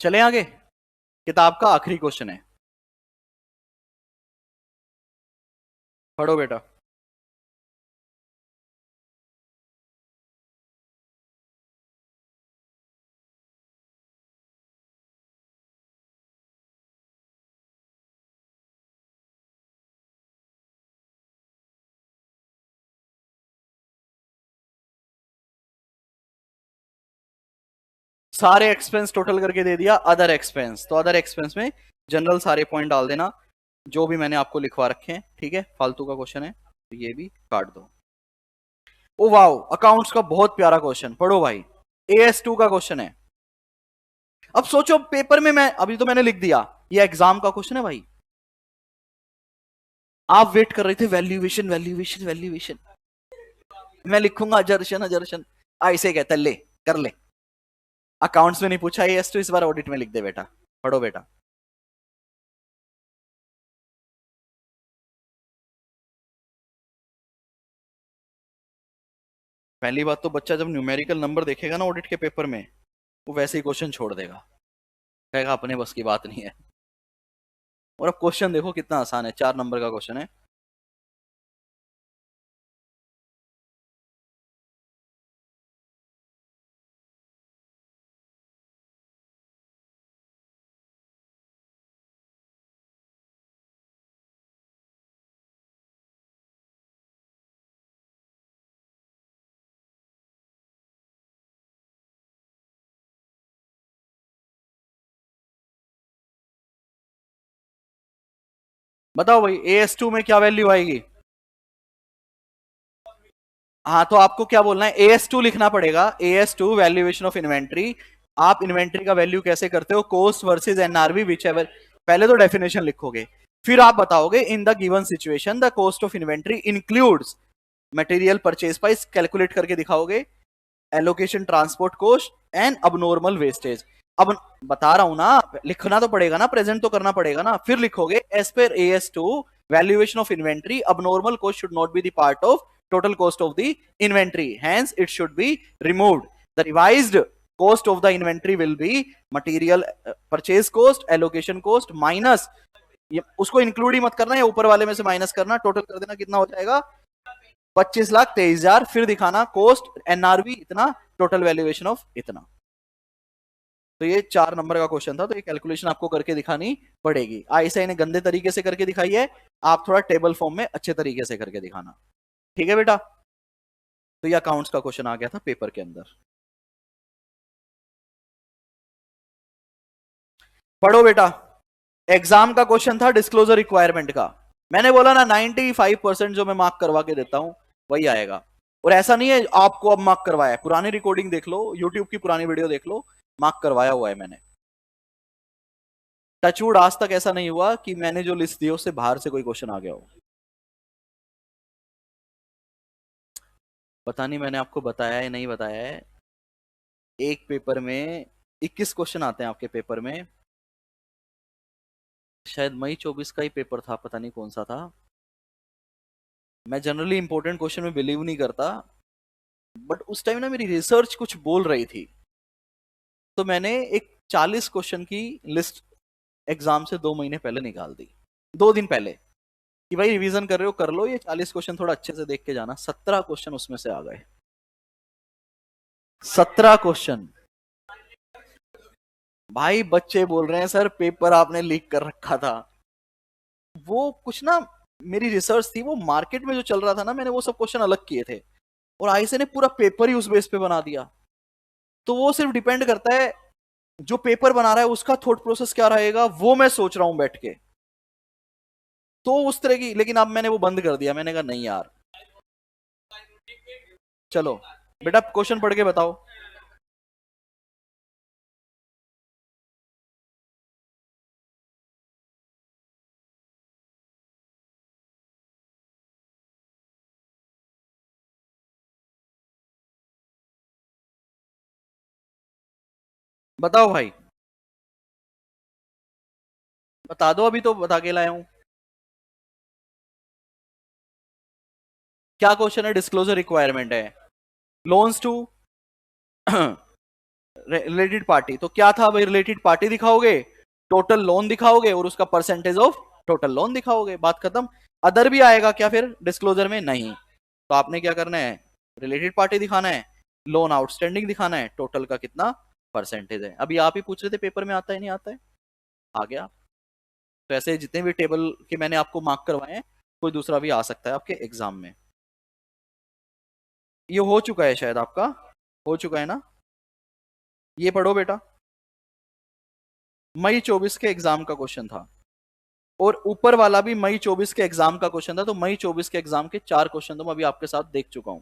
Speaker 1: चले आगे, किताब का आखिरी क्वेश्चन है, पढ़ो बेटा। सारे एक्सपेंस टोटल करके दे दिया, अदर एक्सपेंस, तो अदर एक्सपेंस में जनरल सारे पॉइंट डाल देना जो भी मैंने आपको लिखवा रखे हैं, ठीक है? फालतू का क्वेश्चन है तो ये भी काट दो। ओ वाओ, अकाउंट्स का बहुत प्यारा क्वेश्चन, पढ़ो भाई। AS2 का क्वेश्चन है। अब सोचो पेपर में, मैं अभी तो मैंने लिख दिया, ये एग्जाम का क्वेश्चन है भाई। आप वेट कर रहे थे वैल्यूएशन वैल्यूएशन वैल्यूएशन, मैं लिखूंगा अजर्शन अजर्शन, ऐसे कहता ले कर ले। अकाउंट्स में नहीं पूछा AS2, इस बार ऑडिट में लिख दे बेटा, पढ़ो बेटा। पहली बात तो बच्चा जब न्यूमेरिकल नंबर देखेगा ना ऑडिट के पेपर में, वो वैसे ही क्वेश्चन छोड़ देगा, कहेगा अपने बस की बात नहीं है। और अब क्वेश्चन देखो कितना आसान है, 4 नंबर का क्वेश्चन है। बताओ भाई AS2 में क्या वैल्यू आएगी? हाँ तो आपको क्या बोलना है? AS2 लिखना पड़ेगा, AS2 वैल्यूएशन ऑफ इन्वेंट्री। आप इन्वेंट्री का वैल्यू कैसे करते हो? Cost versus NRV whichever, पहले तो डेफिनेशन लिखोगे, फिर आप बताओगे in the given situation the cost of inventory includes material purchase price, calculate करके दिखाओगे, allocation transport cost and abnormal wastage. अब बता रहा हूं ना, लिखना तो पड़ेगा ना, प्रेजेंट तो करना पड़ेगा ना। फिर लिखोगे एज पर AS2 valuation of inventory abnormal cost should not be the part of total cost of the inventory, hence it should be removed. The revised cost of the inventory will be material purchase cost allocation cost minus, उसको include ही मत करना, या ऊपर वाले में से minus करना, टोटल कर देना, कितना हो जाएगा 25,23,000। फिर दिखाना कॉस्ट NRV इतना, टोटल वैल्यूएशन ऑफ इतना। तो ये 4 नंबर का क्वेश्चन था, तो ये कैलकुलेशन आपको करके दिखानी पड़ेगी। ऐसा इन्हें गंदे तरीके से करके दिखाई है, आप थोड़ा टेबल फॉर्म में अच्छे तरीके से करके दिखाना, ठीक है बेटा। तो ये अकाउंट्स का क्वेश्चन आ गया था पेपर के अंदर। पढ़ो बेटा, एग्जाम का क्वेश्चन था डिस्क्लोजर रिक्वायरमेंट का। मैंने बोला ना 95% जो मैं मार्क करवा के देता हूं वही आएगा। और ऐसा नहीं है आपको अब मार्क करवाया है, पुरानी रिकॉर्डिंग देख लो, यूट्यूब की पुरानी वीडियो देख लो, मार्क करवाया हुआ है मैंने। टचवुड आज तक ऐसा नहीं हुआ कि मैंने जो लिस्ट दी उससे बाहर से कोई क्वेश्चन आ गया हो। पता नहीं मैंने आपको बताया है नहीं बताया है। एक पेपर में 21 क्वेश्चन आते हैं आपके पेपर में, शायद मई 24 का ही पेपर था, पता नहीं कौन सा था। मैं जनरली इंपॉर्टेंट क्वेश्चन में बिलीव नहीं करता, बट उस टाइम ना मेरी रिसर्च कुछ बोल रही थी, तो मैंने एक 40 क्वेश्चन की लिस्ट एग्जाम से 2 महीने पहले निकाल दी, 2 दिन पहले, कि भाई रिवीजन कर रहे हो कर लो, ये 40 क्वेश्चन थोड़ा अच्छे से देख के जाना। 17 क्वेश्चन उसमें से आ गए, 17 क्वेश्चन। भाई बच्चे बोल रहे हैं सर पेपर आपने लीक कर रखा था। वो कुछ ना मेरी रिसर्च थी, वो मार्केट में जो चल रहा था ना, मैंने वो सब क्वेश्चन अलग किए थे, और आईसे ने पूरा पेपर ही उस बेस पे बना दिया। तो वो सिर्फ डिपेंड करता है जो पेपर बना रहा है उसका थॉट प्रोसेस क्या रहेगा, वो मैं सोच रहा हूं बैठ के, तो उस तरह की। लेकिन अब मैंने वो बंद कर दिया, मैंने कहा नहीं यार। चलो बेटा क्वेश्चन पढ़ के बताओ। बताओ भाई, बता दो, अभी तो बता के लाया हूं। क्या क्वेश्चन है? डिस्क्लोजर रिक्वायरमेंट है, लोन्स टू रिलेटेड पार्टी। तो क्या था भाई? रिलेटेड पार्टी दिखाओगे, टोटल लोन दिखाओगे, और उसका परसेंटेज ऑफ टोटल लोन दिखाओगे, बात खत्म। अदर भी आएगा क्या फिर डिस्क्लोजर में? नहीं। तो आपने क्या करना है, रिलेटेड पार्टी दिखाना है, लोन आउटस्टैंडिंग दिखाना है, टोटल का कितना परसेंटेज है। अभी आप ही पूछ रहे थे पेपर में आता है नहीं आता है, आ गया। तो ऐसे जितने भी टेबल के मैंने आपको मार्क करवाए हैं, कोई दूसरा भी आ सकता है आपके एग्जाम में। ये हो चुका है शायद आपका, हो चुका है ना? ये पढ़ो बेटा, मई 24 के एग्जाम का क्वेश्चन था, और ऊपर वाला भी मई 24 के एग्जाम का क्वेश्चन था। तो मई 24 के एग्जाम के 4 क्वेश्चन तो मैं अभी आपके साथ देख चुका हूं।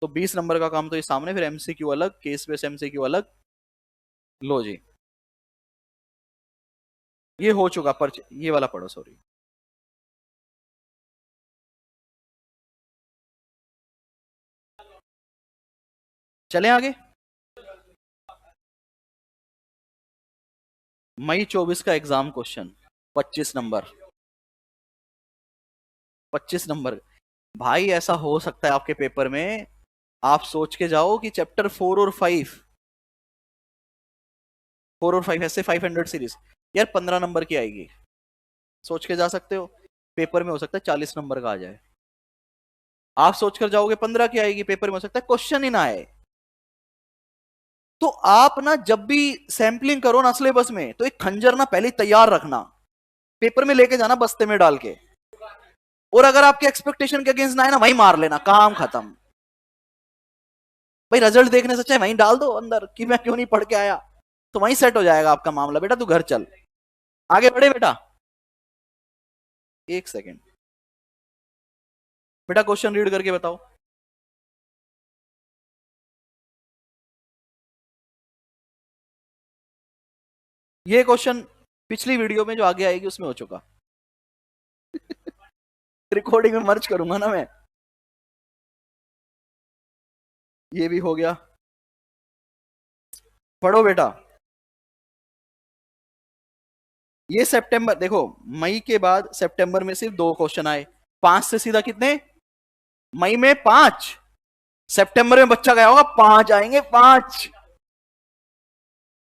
Speaker 1: तो 20 नंबर का काम तो ये सामने, फिर MCQ अलग, केस बेस MCQ अलग। लो जी, ये हो चुका ये वाला पढ़ो, सॉरी। चलें आगे। मई 24 का एग्जाम क्वेश्चन 25 नंबर, 25 नंबर। भाई ऐसा हो सकता है आपके पेपर में, आप सोच के जाओ कि चैप्टर 4 और 5 ऐसे 500 सीरीज यार 15 नंबर की आएगी, सोच के जा सकते हो। पेपर में हो सकता है 40 नंबर का आ जाए। आप सोचकर जाओगे 15 की आएगी, पेपर में हो सकता है क्वेश्चन ही ना आए। तो आप ना जब भी सैंपलिंग करो ना सिलेबस में, तो एक खंजर ना पहले तैयार रखना, पेपर में लेके जाना बस्ते में डाल के, और अगर आपके एक्सपेक्टेशन के अगेंस्ट ना है ना, वहीं मार लेना, काम खत्म। भाई रिजल्ट देखने से चाहे वहीं डाल दो अंदर कि मैं क्यों नहीं पढ़ के आया, तो वहीं सेट हो जाएगा आपका मामला। बेटा तू घर चल, आगे बढ़े बेटा। एक सेकेंड बेटा, क्वेश्चन रीड करके बताओ। ये क्वेश्चन पिछली वीडियो में जो आगे आएगी उसमें हो चुका। रिकॉर्डिंग में मर्ज करूंगा ना मैं। ये भी हो गया। पढ़ो बेटा। ये सितंबर देखो, मई के बाद सितंबर में सिर्फ 2 क्वेश्चन आए, 5 से सीधा कितने, मई में 5, सितंबर में बच्चा गया होगा 5 आएंगे, 5।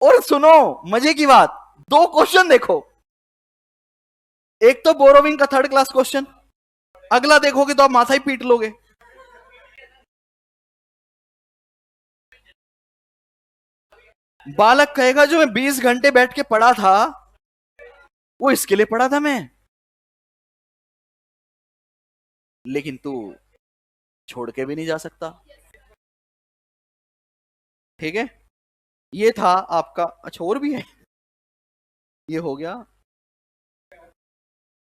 Speaker 1: और सुनो मजे की बात, 2 क्वेश्चन देखो, एक तो बोरोविंग का 3rd क्लास क्वेश्चन, अगला देखोगे तो आप माथा ही पीट लोगे। बालक कहेगा जो मैं 20 घंटे बैठ के पढ़ा था वो इसके लिए पढ़ा था मैं, लेकिन तू छोड़ के भी नहीं जा सकता। ठीक है, ये था आपका। अच्छा और भी है, ये हो गया,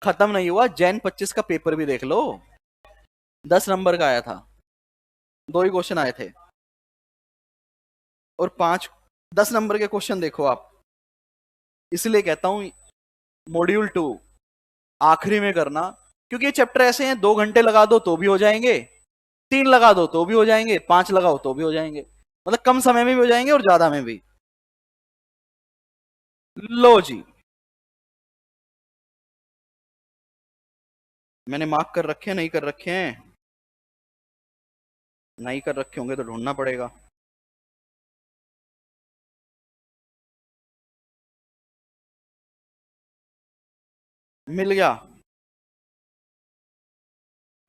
Speaker 1: खत्म नहीं हुआ। जैन 25 का पेपर भी देख लो, 10 नंबर का आया था, 2 ही क्वेश्चन आए थे, और 5 10 नंबर के क्वेश्चन देखो आप। इसलिए कहता हूं मॉड्यूल 2 आखिरी में करना, क्योंकि ये चैप्टर ऐसे हैं 2 घंटे लगा दो तो भी हो जाएंगे, 3 लगा दो तो भी हो जाएंगे, 5 लगाओ तो भी हो जाएंगे, मतलब कम समय में भी हो जाएंगे और ज्यादा में भी। लो जी, मैंने मार्क कर रखे हैं, नहीं कर रखे हैं, नहीं कर रखे होंगे तो ढूंढना पड़ेगा। मिल गया,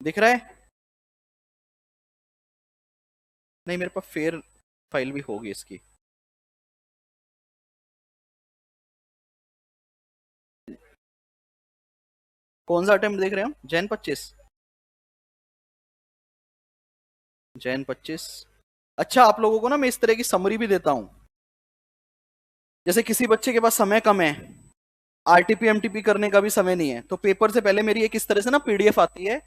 Speaker 1: दिख रहा है? नहीं मेरे पास फेयर फाइल भी होगी इसकी। कौन सा अटेम्प्ट देख रहे हो? जैन 25, जैन 25। अच्छा आप लोगों को ना मैं इस तरह की समरी भी देता हूं, जैसे किसी बच्चे के पास समय कम है, आरटीपी एमटीपी करने का भी समय नहीं है, तो पेपर से पहले मेरी एक इस तरह से ना पीडीएफ आती है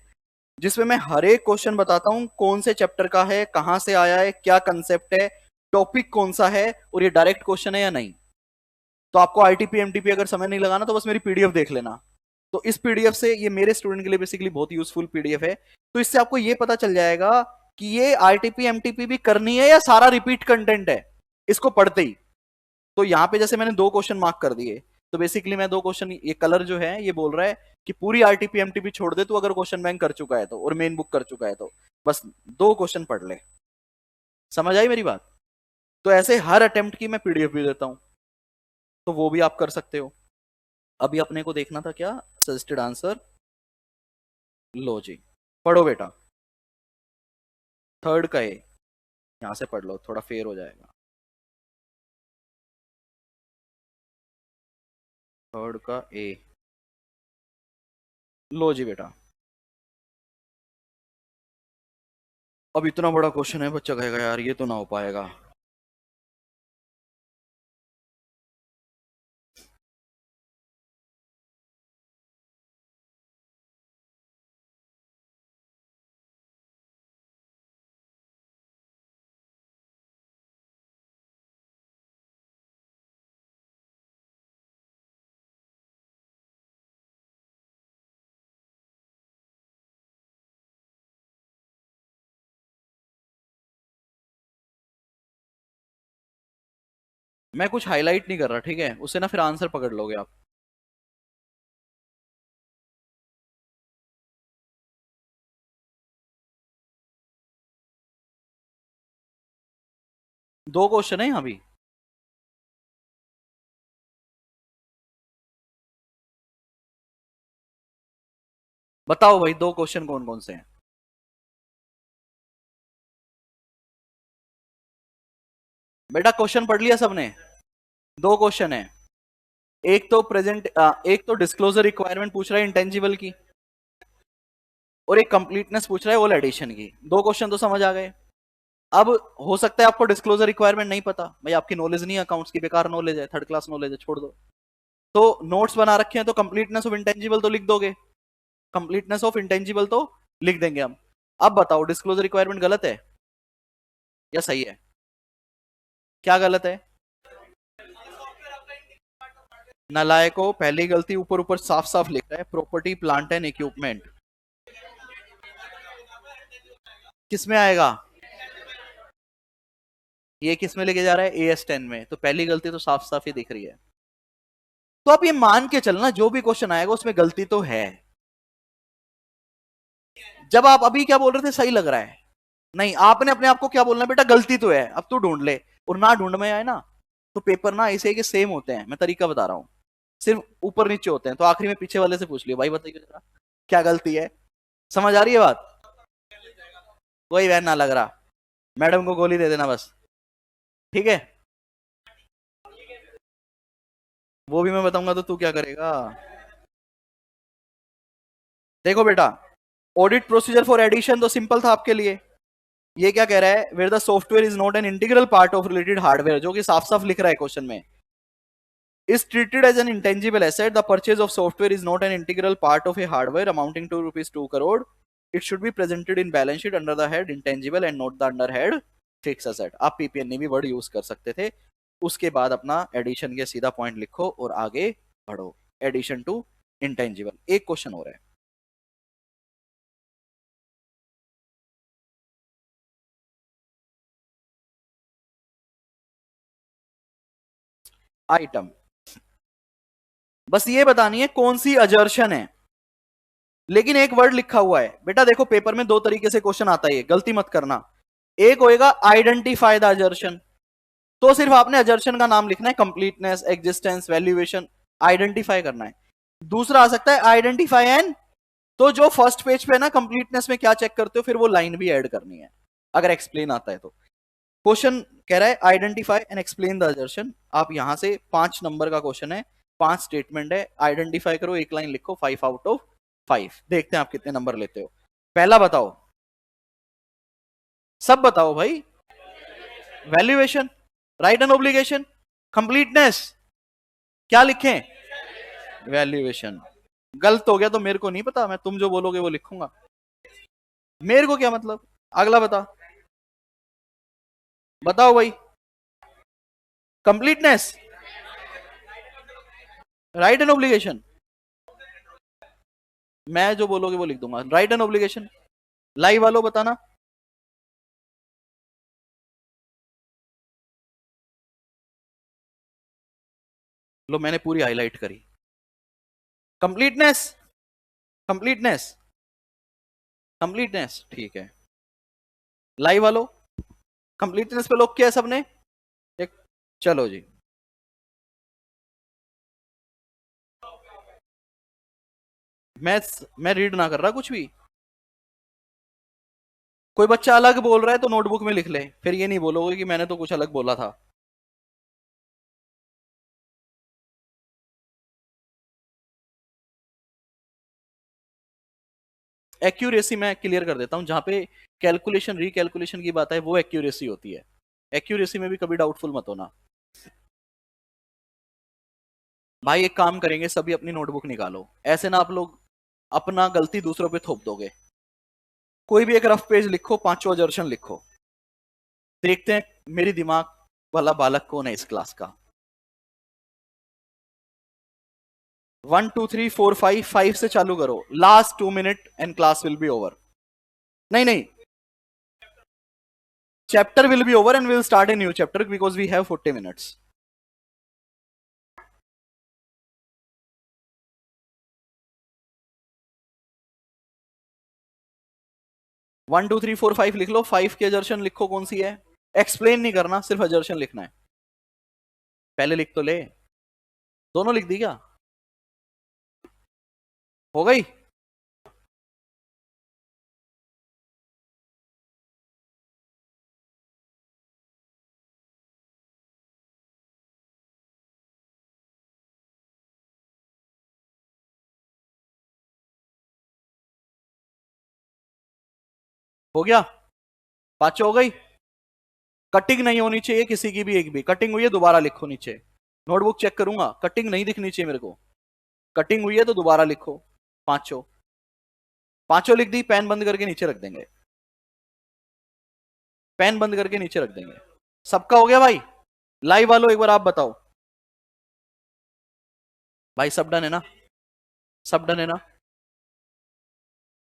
Speaker 1: जिसमें मैं हर एक क्वेश्चन बताता हूं, कौन से चैप्टर का है, कहां से आया है, क्या कंसेप्ट है, टॉपिक कौन सा है, और ये डायरेक्ट क्वेश्चन है या नहीं। तो आपको आरटीपी एमटीपी अगर समय नहीं लगाना तो बस मेरी पीडीएफ देख लेना। तो इस पीडीएफ से, ये मेरे स्टूडेंट के लिए बेसिकली बहुत यूजफुल पीडीएफ है, तो इससे आपको ये पता चल जाएगा कि ये आरटीपी एमटीपी भी करनी है या सारा रिपीट कंटेंट है इसको पढ़ते ही। तो यहाँ पे जैसे मैंने 2 क्वेश्चन मार्क कर दिए, तो बेसिकली मैं 2 क्वेश्चन, ये कलर जो है ये बोल रहा है कि पूरी आरटीपी एमटीपी छोड़ दे तू अगर क्वेश्चन बैंक कर चुका है तो, और मेन बुक कर चुका है तो, बस 2 क्वेश्चन पढ़ ले। समझ आई मेरी बात? तो ऐसे हर अटेम्प्ट की मैं पीडीएफ भी देता हूं, तो वो भी आप कर सकते हो। अभी अपने को देखना था क्या, सजेस्टेड आंसर। लो जी, पढ़ो बेटा, 3rd का ए, यहां से पढ़ लो थोड़ा फेयर हो जाएगा। 3rd का ए, लो जी बेटा। अब इतना बड़ा क्वेश्चन है, बच्चा कहेगा यार ये तो ना हो पाएगा। मैं कुछ हाईलाइट नहीं कर रहा, ठीक है, उससे ना फिर आंसर पकड़ लोगे आप। दो क्वेश्चन है यहाँ भी। बताओ भाई 2 क्वेश्चन कौन कौन से हैं? बेटा क्वेश्चन पढ़ लिया सबने? 2 क्वेश्चन है, एक तो प्रेजेंट, एक तो डिस्क्लोजर रिक्वायरमेंट पूछ रहा है इंटेंजिबल की, और एक कंप्लीटनेस पूछ रहा है ऑल एडिशन की। 2 क्वेश्चन तो समझ आ गए। अब हो सकता है आपको डिस्क्लोजर रिक्वायरमेंट नहीं पता, भाई आपकी नॉलेज नहीं है अकाउंट्स की, बेकार नॉलेज है, 3rd क्लास नॉलेज है, छोड़ दो। तो नोट्स बना रखे हैं तो कंप्लीटनेस ऑफ इंटेंजिबल तो लिख दोगे, कंप्लीटनेस ऑफ इंटेंजिबल तो लिख देंगे हम। अब बताओ डिस्क्लोजर रिक्वायरमेंट गलत है या सही है? क्या गलत है? नालायको, पहली गलती, ऊपर ऊपर साफ साफ लिख रहा है प्रॉपर्टी प्लांट एंड इक्विपमेंट, किस में आएगा? ये किस में लेके जा रहा है, AS10 में, तो पहली गलती तो साफ साफ ही दिख रही है। तो आप ये मान के चलना जो भी क्वेश्चन आएगा उसमें गलती तो है। जब आप अभी क्या बोल रहे थे, सही लग रहा है, नहीं आपने अपने आप को क्या बोलना है, बेटा गलती तो है, अब तू ढूंढ ले। और ना ढूंढ में आए ना तो पेपर ना ऐसे कि सेम होते हैं, मैं तरीका बता रहा हूं, सिर्फ ऊपर नीचे होते हैं, तो आखिरी में पीछे वाले से पूछ लियो, भाई बताइए जरा क्या गलती है। समझ आ रही है बात? कोई वैन ना लग रहा, मैडम को गोली दे देना बस, ठीक है। वो भी मैं बताऊंगा तो तू क्या करेगा। देखो बेटा, ऑडिट प्रोसीजर फॉर एडिशन तो सिंपल था आपके लिए। ये क्या कह रहा है, where the software is not an integral part of related hardware, जो कि साफ साफ लिख रहा है क्वेश्चन में, is treated as an intangible asset. The purchase of software is not an integral part of a hardware amounting to rupees 2 crore. It should be presented in balance sheet under the head intangible and not the under head fixed asset. आप PPNE भी word use कर सकते थे। उसके बाद अपना addition के सीधा पॉइंट लिखो और आगे बढ़ो, एडिशन टू इंटेंजिबल। एक क्वेश्चन हो रहा है, आइटम, बस ये बतानी है कौन सी अजर्शन है, लेकिन एक वर्ड लिखा हुआ है बेटा। देखो पेपर में दो तरीके से क्वेश्चन आता है, गलती मत करना। एक होएगा आइडेंटिफाई द अजर्शन, तो सिर्फ आपने अजर्शन का नाम लिखना है, कंप्लीटनेस, एग्जिस्टेंस, वैल्यूएशन, आइडेंटिफाई करना है। दूसरा आ सकता है आइडेंटिफाई एंड, तो जो फर्स्ट पेज पे है ना कंप्लीटनेस में क्या चेक करते हो, फिर वो लाइन भी ऐड करनी है अगर एक्सप्लेन आता है तो। क्वेश्चन कह रहा है आइडेंटिफाई एंड एक्सप्लेन द अजर्शन। आप यहां से 5 नंबर का क्वेश्चन है, 5 स्टेटमेंट है, आइडेंटिफाई करो, एक लाइन लिखो, 5 आउट ऑफ 5। देखते हैं आप कितने नंबर लेते हो। पहला बताओ, सब बताओ भाई। Valuation, right and obligation, completeness, क्या लिखें, वैल्यूएशन। गलत हो गया तो मेरे को नहीं पता, मैं तुम जो बोलोगे वो लिखूंगा, मेरे को क्या मतलब। अगला बताओ भाई, कंप्लीटनेस, राइट एंड ऑब्लिगेशन, मैं जो बोलोगे वो लिख दूंगा, राइट एंड ऑब्लिगेशन। लाइव वालों बताना, लो मैंने पूरी हाईलाइट करी। कंप्लीटनेस, कंप्लीटनेस, कंप्लीटनेस, ठीक है। लाइव वालों, कंप्लीटनेस पे लोग किया है सबने, एक, चलो जी। मैं मैं रीड ना कर रहा कुछ भी, कोई बच्चा अलग बोल रहा है तो नोटबुक में लिख ले, फिर ये नहीं बोलोगे कि मैंने तो कुछ अलग बोला था। एक्यूरेसी मैं क्लियर कर देता हूं, जहां पे कैलकुलेशन रिकैलकुलेशन की बात है वो एक्यूरेसी होती है। एक्यूरेसी में भी कभी डाउटफुल मत होना भाई। एक काम करेंगे, सभी अपनी नोटबुक निकालो, ऐसे ना आप लोग अपना गलती दूसरों पे थोप दोगे। कोई भी एक रफ पेज लिखो, 5 अजर्शन लिखो, देखते हैं मेरी दिमाग वाला बालक कौन है इस क्लास का। 1 2 3 4 5, 5 से चालू करो, last 2 minute and class will be over. नहीं नहीं, chapter will be over and will start a new chapter because we have 40 minutes. 1 2 3 4 5 लिख लो, 5 की अजर्शन लिखो कौन सी है, एक्सप्लेन नहीं करना, सिर्फ अजर्शन लिखना है। पहले लिख तो ले, दोनों लिख दी क्या, हो गई। हो गया, 5 हो गई। कटिंग नहीं होनी चाहिए किसी की भी, एक भी कटिंग हुई है दोबारा लिखो नीचे, नोटबुक चेक करूंगा, कटिंग नहीं दिखनी चाहिए मेरे को। कटिंग हुई है तो दोबारा लिखो, 5 5 लिख दी, पेन बंद करके नीचे रख देंगे, पेन बंद करके नीचे रख देंगे। सबका हो गया भाई। लाइव वालों एक बार आप बताओ भाई, सब डन है ना, सब डन है ना।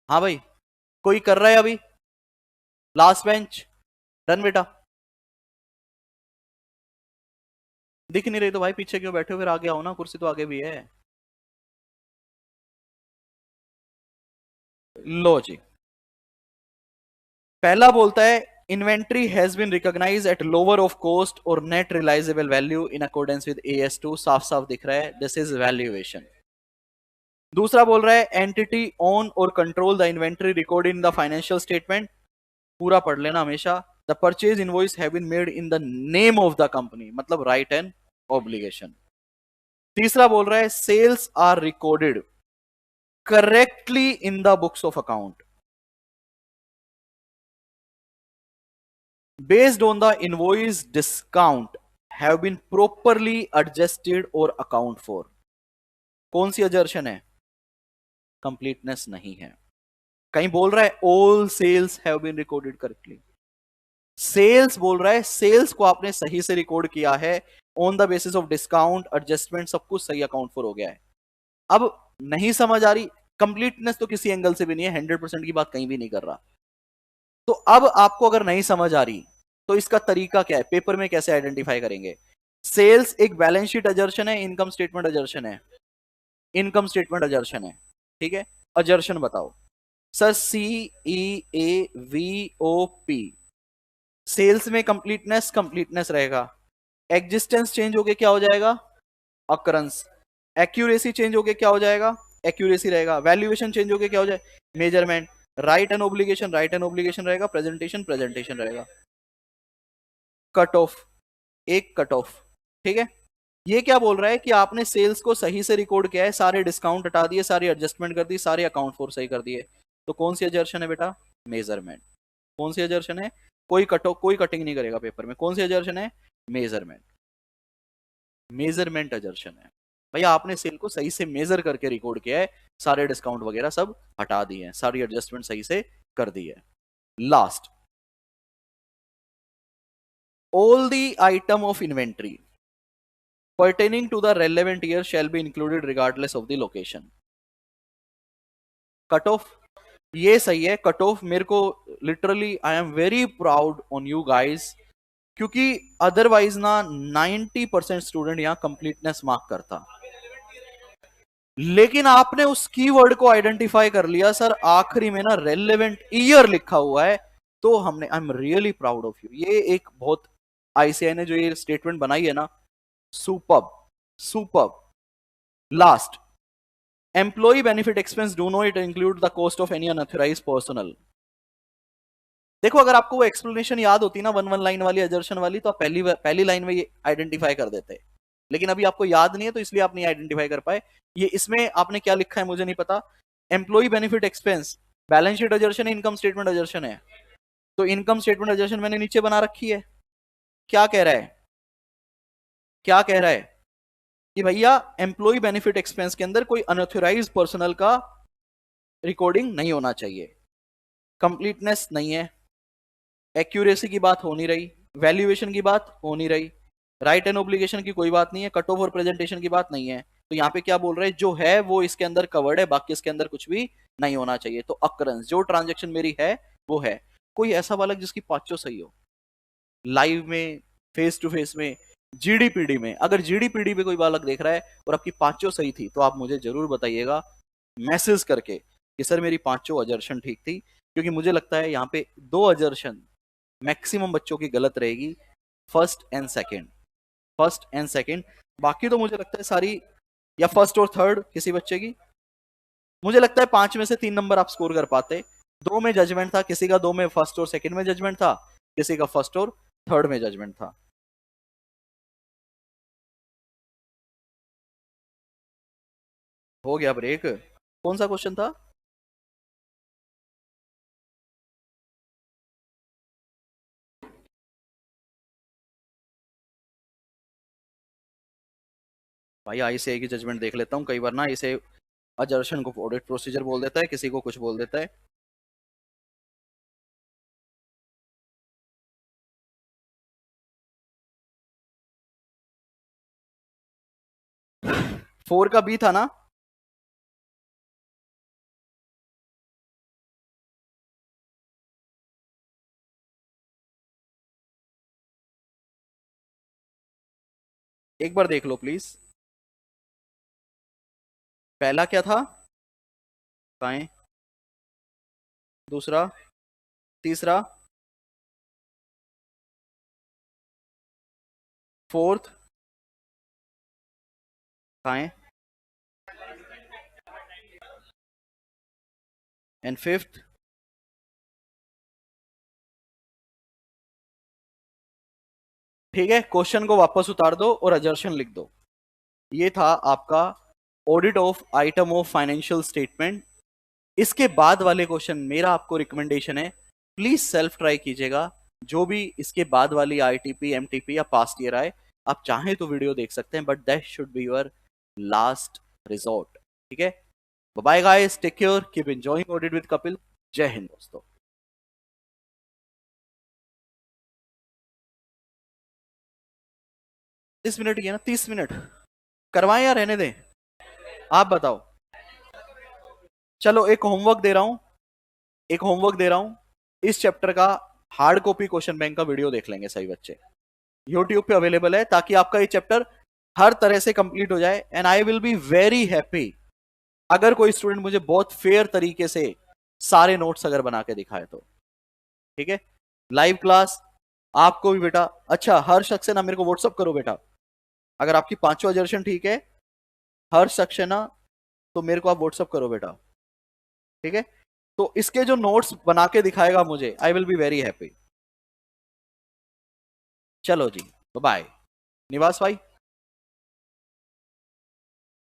Speaker 1: हाँ भाई, कोई कर रहा है अभी, लास्ट बेंच, डन बेटा। दिख नहीं रही तो भाई पीछे क्यों बैठे हो, फिर आगे आओ ना, कुर्सी तो आगे भी है। लो जी, पहला बोलता है inventory has been recognise at lower of cost और net realisable value in accordance with AS2, साफ साफ दिख रहा है, दिस इज वैल्यूएशन। दूसरा बोल रहा है एंटिटी ओन और control the inventory record in the financial statement, पूरा पढ़ लेना हमेशा। The purchase invoice have been made in the name of the company, मतलब राइट एंड ऑब्लिगेशन। तीसरा बोल रहा है sales are recorded correctly in the books of account based on the invoice discount have been properly adjusted or account for। कौन सी अजर्शन है? Completeness नहीं है। कहीं बोल रहा है all sales have been recorded correctly, sales बोल रहा है सेल्स को आपने सही से रिकॉर्ड किया है on the basis of discount adjustment, सब कुछ सही अकाउंट फॉर हो गया है। अब नहीं समझ आ रही, कंप्लीटनेस तो किसी एंगल से भी नहीं है, 100% की बात कहीं भी नहीं कर रहा। तो अब आपको अगर नहीं समझ आ रही तो इसका तरीका क्या है, पेपर में कैसे आइडेंटिफाई करेंगे? सेल्स एक बैलेंस शीट अजर्शन है, इनकम स्टेटमेंट अजर्शन है, इनकम स्टेटमेंट अजर्शन है, ठीक है। अजर्शन बताओ सर। CEAVOP, सेल्स में कंप्लीटनेस कंप्लीटनेस रहेगा, एग्जिस्टेंस चेंज हो गया क्या हो जाएगा? अकरेंस। एक्यूरेसी चेंज हो गया क्या हो जाएगा? एक्यूरेसी रहेगा। वैल्यूएशन चेंज हो गया क्या हो जाए? Measurement. Right and obligation right and obligation रहेगा, प्रेजेंटेशन प्रेजेंटेशन रहेगा। कट ऑफ, एक कट ऑफ, ठीक है। ये क्या बोल रहा है कि आपने सेल्स को सही से रिकॉर्ड किया है, सारे डिस्काउंट हटा दिए, सारी एडजस्टमेंट कर दी, सारे अकाउंट फॉर सही कर दिए। तो कौन सी अजर्शन है बेटा? मेजरमेंट। कौन सी अजर्शन है? कोई कोई कटिंग नहीं करेगा पेपर में। कौन सी अजर्शन है? मेजरमेंट। मेजरमेंट अजर्शन है। भैया आपने सेल को सही से मेजर करके रिकॉर्ड किया है, सारे डिस्काउंट वगैरह सब हटा दिए हैं, सारी एडजस्टमेंट सही से कर दी है। Last, all the item of inventory pertaining to the relevant year shall be included regardless of the location। Cut off, ये सही है। कट ऑफ मेरे को literally I am very proud on you guys, क्योंकि अदरवाइज ना 90% student यहां completeness mark करता, लेकिन आपने उस कीवर्ड को आइडेंटिफाई कर लिया सर, आखिरी में ना रेलेवेंट ईयर लिखा हुआ है, तो हमने, I am really proud of you. ये एक बहुत, आईसीआई ने जो ये स्टेटमेंट बनाई है ना, superb superb. Last, employee benefit expense do not include the cost of any unauthorised personnel. देखो अगर आपको वो एक्सप्लेनेशन याद होती ना, वन वन लाइन वाली अजर्शन वाली, तो आप पहली लाइन में ये आइडेंटिफाई कर देते, लेकिन अभी आपको याद नहीं है तो इसलिए आप नहीं आइडेंटिफाई कर पाए। ये इसमें आपने क्या लिखा है मुझे नहीं पता। Employee benefit expense balance sheet assertion है, इनकम स्टेटमेंट अजर्शन है, तो इनकम स्टेटमेंट अजर्शन मैंने नीचे बना रखी है। क्या कह रहा है? क्या कह रहा है कि भैया एम्प्लॉय बेनिफिट एक्सपेंस के अंदर कोई अनऑथराइज्ड पर्सनल का रिकॉर्डिंग नहीं होना चाहिए। कंप्लीटनेस नहीं है, एक्यूरेसी की बात हो नहीं रही, वैल्यूएशन की बात हो नहीं रही, राइट एंड ओब्लिगेशन की कोई बात नहीं है, कट ऑफ और प्रेजेंटेशन की बात नहीं है। तो यहाँ पे क्या बोल रहे हैं, जो है वो इसके अंदर कवर्ड है, बाकी इसके अंदर कुछ भी नहीं होना चाहिए। तो अकरेंस, जो ट्रांजेक्शन मेरी है वो है। कोई ऐसा बालक जिसकी पांचों सही हो, लाइव में, फेस टू फेस में, जीडीपीडी में, अगर जीडीपीडी पे कोई बालक देख रहा है और आपकी पांचों सही थी तो आप मुझे जरूर बताइएगा मैसेज करके कि सर मेरी पांचों अजर्शन ठीक थी, क्योंकि मुझे लगता है यहाँ पे दो अजर्शन मैक्सिमम बच्चों की गलत रहेगी, first and second, first and second. बाकी तो मुझे लगता है सारी, या फर्स्ट और थर्ड किसी बच्चे की, मुझे लगता है 5 में से 3 नंबर आप स्कोर कर पाते। दो में जजमेंट था किसी का, दो में फर्स्ट और सेकंड में जजमेंट था, किसी का फर्स्ट और थर्ड में जजमेंट था। हो गया ब्रेक। कौन सा क्वेश्चन था? भाई आईसीआई की जजमेंट देख लेता हूँ, कई बार ना इसे अजर्शन को ऑडिट प्रोसीजर बोल देता है, किसी को कुछ बोल देता है। फोर का बी था ना? एक बार देख लो प्लीज। पहला क्या था? बाएं। दूसरा, तीसरा, फोर्थ, बाएं, एंड फिफ्थ। ठीक है, क्वेश्चन को वापस उतार दो और अजर्शन लिख दो। ये था आपका audit of item of financial statement. इसके बाद वाले क्वेश्चन मेरा आपको रिकमेंडेशन है, प्लीज सेल्फ ट्राई कीजिएगा। जो भी इसके बाद वाली आईटीपी, एमटीपी या पास्ट ईयर आए, आप चाहें तो वीडियो देख सकते हैं, but that should be your last resort. ठीक है, bye guys, take care, keep enjoying audit with Kapil. Jai Hind दोस्तों। 30 मिनट ही है ना, 30 मिनट करवाएं या रहने दें, आप बताओ। चलो एक होमवर्क दे रहा हूं, एक होमवर्क दे रहा हूं, इस चैप्टर का हार्ड कॉपी क्वेश्चन बैंक का वीडियो देख लेंगे सही बच्चे। यूट्यूब पे अवेलेबल है, ताकि आपका ये चैप्टर हर तरह से कंप्लीट हो जाए। And I will be very happy अगर कोई स्टूडेंट मुझे बहुत फेयर तरीके से सारे नोट्स अगर बना के दिखाए तो। ठीक है, लाइव क्लास आपको भी बेटा। अच्छा, हर शख्स है ना, मेरे को व्हाट्सअप करो बेटा, अगर आपकी पांचवा जर्शन ठीक है, हर शख्स है ना, तो मेरे को आप व्हाट्सअप करो बेटा। ठीक है, तो इसके जो नोट्स बना के दिखाएगा मुझे, I will be very happy. चलो जी, बाय। निवास भाई।